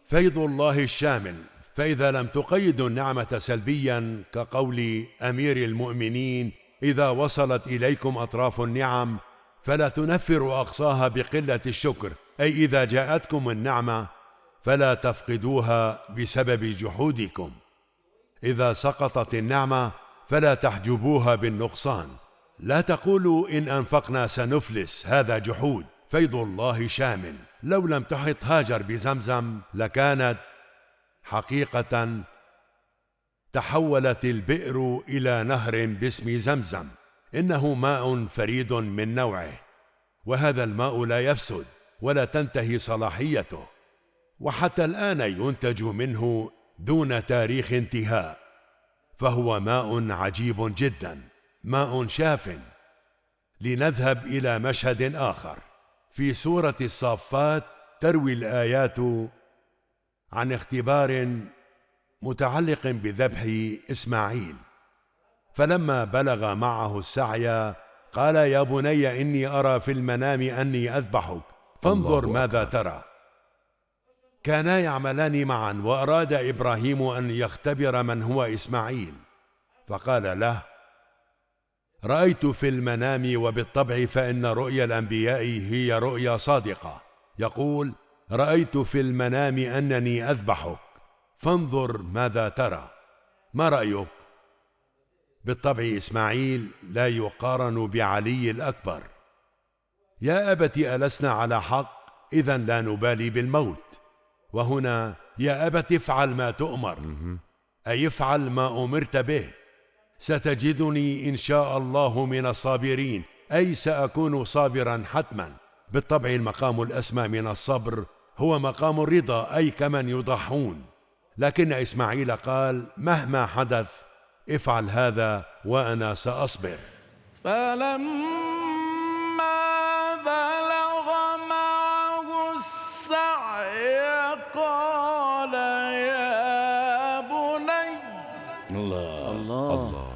فيض الله الشامل. فإذا لم تقيد النعمة سلبيا كقول أمير المؤمنين: إذا وصلت إليكم أطراف النعم فلا تنفروا أقصاها بقلة الشكر، أي إذا جاءتكم النعمة فلا تفقدوها بسبب جحودكم. إذا سقطت النعمة فلا تحجبوها بالنقصان. لا تقولوا إن أنفقنا سنفلس، هذا جحود. فيض الله شامل. لو لم تحط هاجر بزمزم لكانت حقيقة تحولت البئر إلى نهر باسم زمزم. إنه ماء فريد من نوعه، وهذا الماء لا يفسد ولا تنتهي صلاحيته، وحتى الآن ينتج منه دون تاريخ انتهاء، فهو ماء عجيب جدا، ماء شاف. لنذهب إلى مشهد آخر. في سورة الصافات تروي الآيات عن اختبار متعلق بذبح إسماعيل. فلما بلغ معه السعي قال: يا بني إني أرى في المنام أني أذبحك فانظر ماذا ترى. كانا يعملان معا، وأراد إبراهيم أن يختبر من هو إسماعيل، فقال له: رأيت في المنام، وبالطبع فإن رؤيا الأنبياء هي رؤيا صادقة. يقول: رأيت في المنام أنني أذبحك فانظر ماذا ترى، ما رأيك؟ بالطبع إسماعيل لا يقارن بعلي الأكبر. يا أبت ألسنا على حق؟ إذن لا نبالي بالموت. وهنا: يا أبت افعل ما تؤمر، أي افعل ما أمرت به، ستجدني إن شاء الله من الصابرين، أي سأكون صابرا حتما. بالطبع المقام الأسمى من الصبر هو مقام الرضا، أي كمن يضحون. لكن إسماعيل قال: مهما حدث افعل هذا وأنا سأصبر. فلما بلغ معه السعي قال: يا بني الله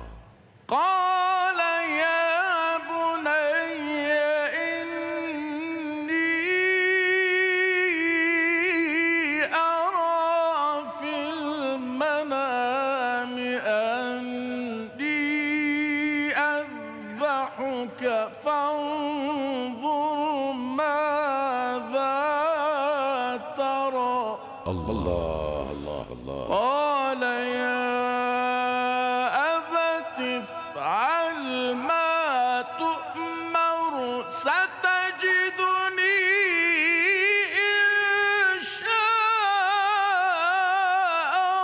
قال: يا بني إني أرى في المنام أني أذبحك فانظر ماذا ترى. الله الله الله. قال: يا أبت افعل ما تؤمر ستجدني إن شاء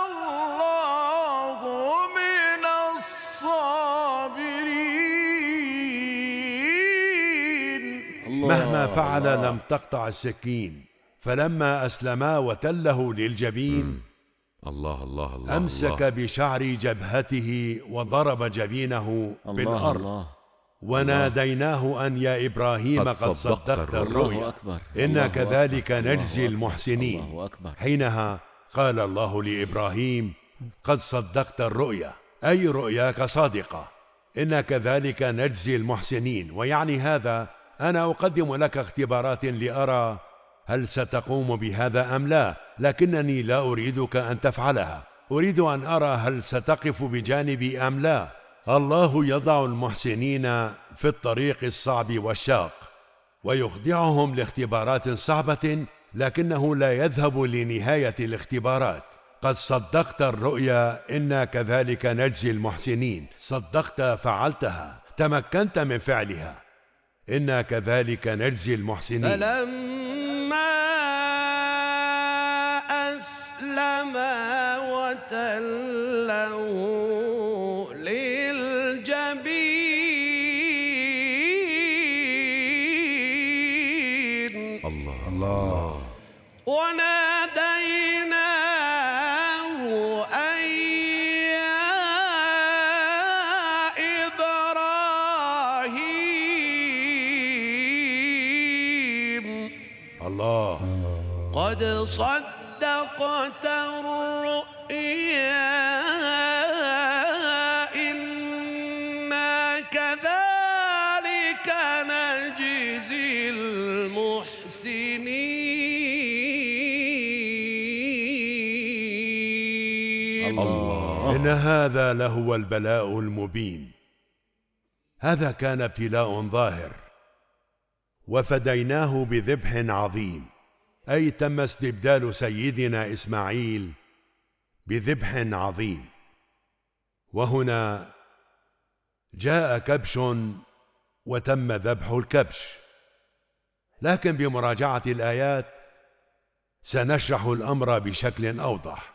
الله من الصابرين. مهما فعل لم تقطع السكين. فلما أسلما وتله للجبين الله الله الله أمسك الله. بشعر جبهته وضرب جبينه بالأرض. الله وناديناه أن يا إبراهيم قد صدقت الله الرؤيا أكبر. إنا الله كذلك أكبر. نجزي الله المحسنين. الله أكبر. حينها قال الله لإبراهيم: قد صدقت الرؤيا، أي رؤياك صادقة، إنا كذلك نجزي المحسنين. ويعني هذا أنا أقدم لك اختبارات لأرى هل ستقوم بهذا أم لا، لكنني لا أريدك أن تفعلها، أريد أن أرى هل ستقف بجانبي أم لا. الله يضع المحسنين في الطريق الصعب والشاق ويخضعهم لاختبارات صعبة، لكنه لا يذهب لنهاية الاختبارات. قد صدقت الرؤيا إنا كذلك نجزي المحسنين. صدقت، فعلتها، تمكنت من فعلها، إنا كذلك نجزي المحسنين. فلما أسلما وتله للجبين الله وناديناه أن يا الله. قد صدقت الرؤيا إنا كذلك نجزي المحسنين. الله. إن هذا لهو البلاء المبين. هذا كان ابتلاء ظاهر، وفديناه بذبح عظيم، أي تم استبدال سيدنا إسماعيل بذبح عظيم. وهنا جاء كبش وتم ذبح الكبش، لكن بمراجعة الآيات سنشرح الأمر بشكل أوضح.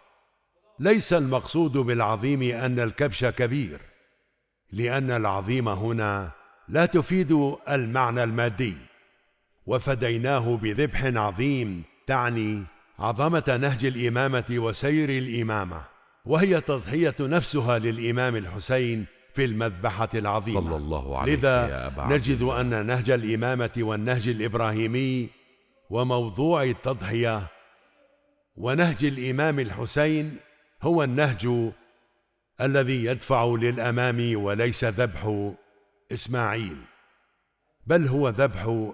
ليس المقصود بالعظيم أن الكبش كبير، لأن العظيم هنا لا تفيد المعنى المادي. وفديناه بذبح عظيم تعني عظمة نهج الإمامة وسير الإمامة، وهي تضحية نفسها للإمام الحسين في المذبحة العظيمة صلى الله عليه لذا يا أبا نجد أن نهج الإمامة والنهج الإبراهيمي وموضوع التضحية ونهج الإمام الحسين هو النهج الذي يدفع للأمام، وليس ذبح إسماعيل، بل هو ذبح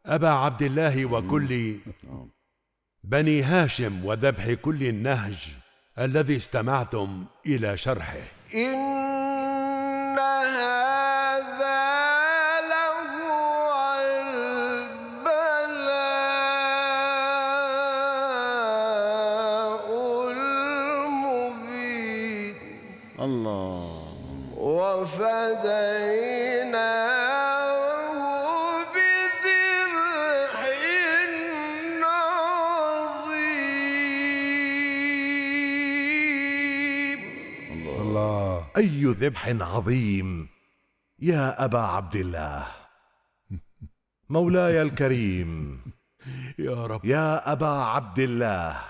أبا عبد الله وكل بني هاشم، وذبح كل النهج الذي استمعتم إلى شرحه. إن هذا لهو البلاء المبين. الله. وفديناه بذبح عظيم. الله. أي ذبح عظيم يا أبا عبد الله. مولاي الكريم يا رب. يا أبا عبد الله،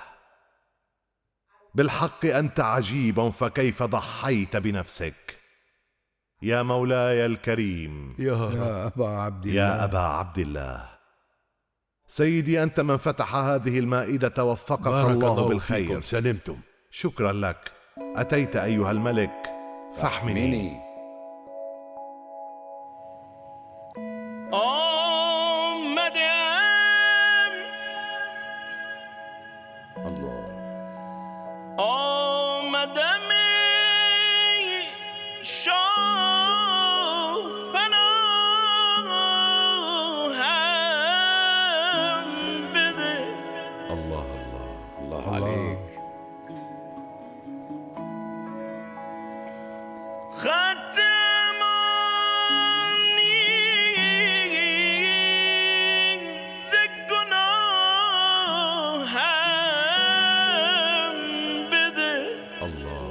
بالحق أنت عجيب، فكيف ضحيت بنفسك؟ يا مولاي الكريم يا رب. يا أبا عبد الله. يا أبا عبد الله، سيدي أنت من فتح هذه المائدة وفقك بارك الله فيكم. بالخير. سلمتم. شكرا لك. أتيت أيها الملك فاحمني. مدام الله. مدامي شوف أنا هم بدي. الله الله. الله عليك. ختمني سكنا هم بدي. الله.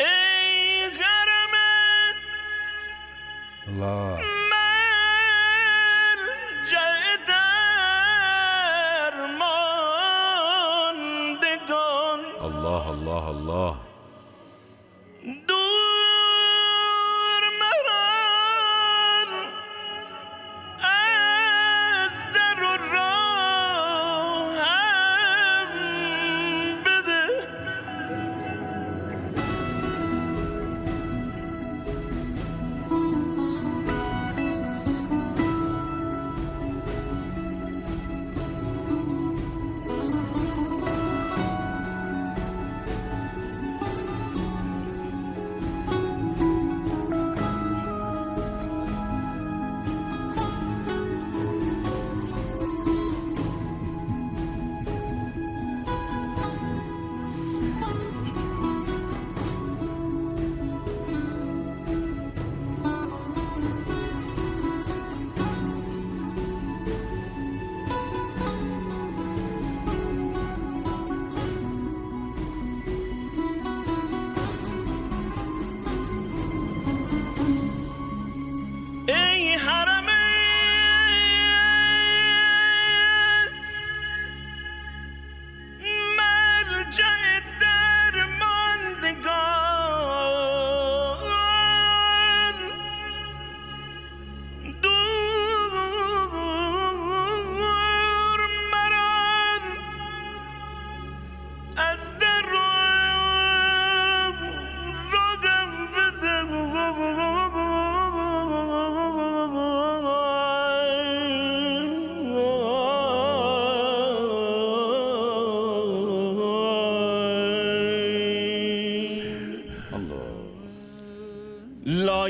اي غرمت الله. مال جايدار مندقون الله الله الله. دور مران أصدر الروح هم بدي.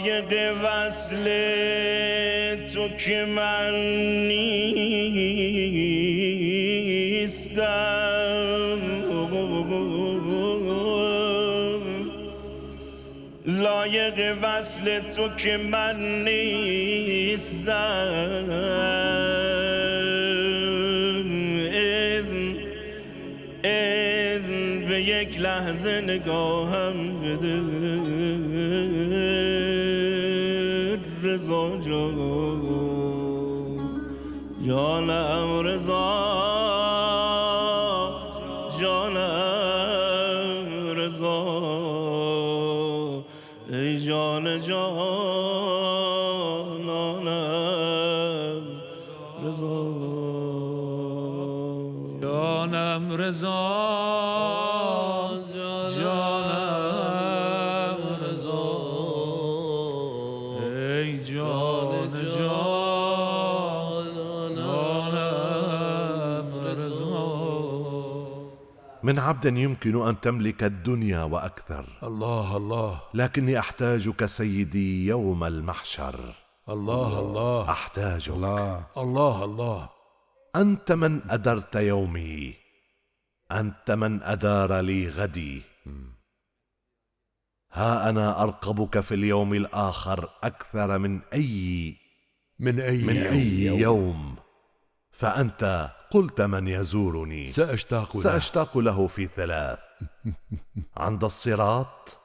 لایق وصل تو که من نیستم، لایق وصل تو که من نیستم. اذن به یک لحظه نگاهم بده رضا جان، جانم رضا، جانم رضا، ای جان جانانم رضا، جانم رضا، جانم رضا، ای جان جانانم رضا. من عبد يمكن أن تملك الدنيا وأكثر، الله الله لكني أحتاجك سيدي يوم المحشر. الله الله أحتاجك. الله الله الله. أنت من أدرت يومي، أنت من أدار لي غدي. ها أنا أرقبك في اليوم الآخر أكثر من أي يوم. فأنت قلت من يزورني سأشتاق له في 3: عند الصراط،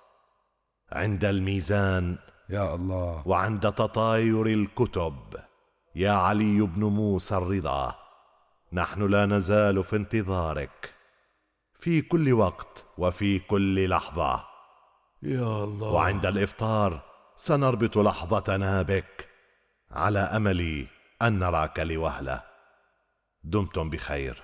عند الميزان، يا الله، وعند تطاير الكتب. يا علي بن موسى الرضا، نحن لا نزال في انتظارك في كل وقت وفي كل لحظة. يا الله. وعند الإفطار سنربط لحظتنا بك على أمل أن نراك لوهلة. دمتم بخير.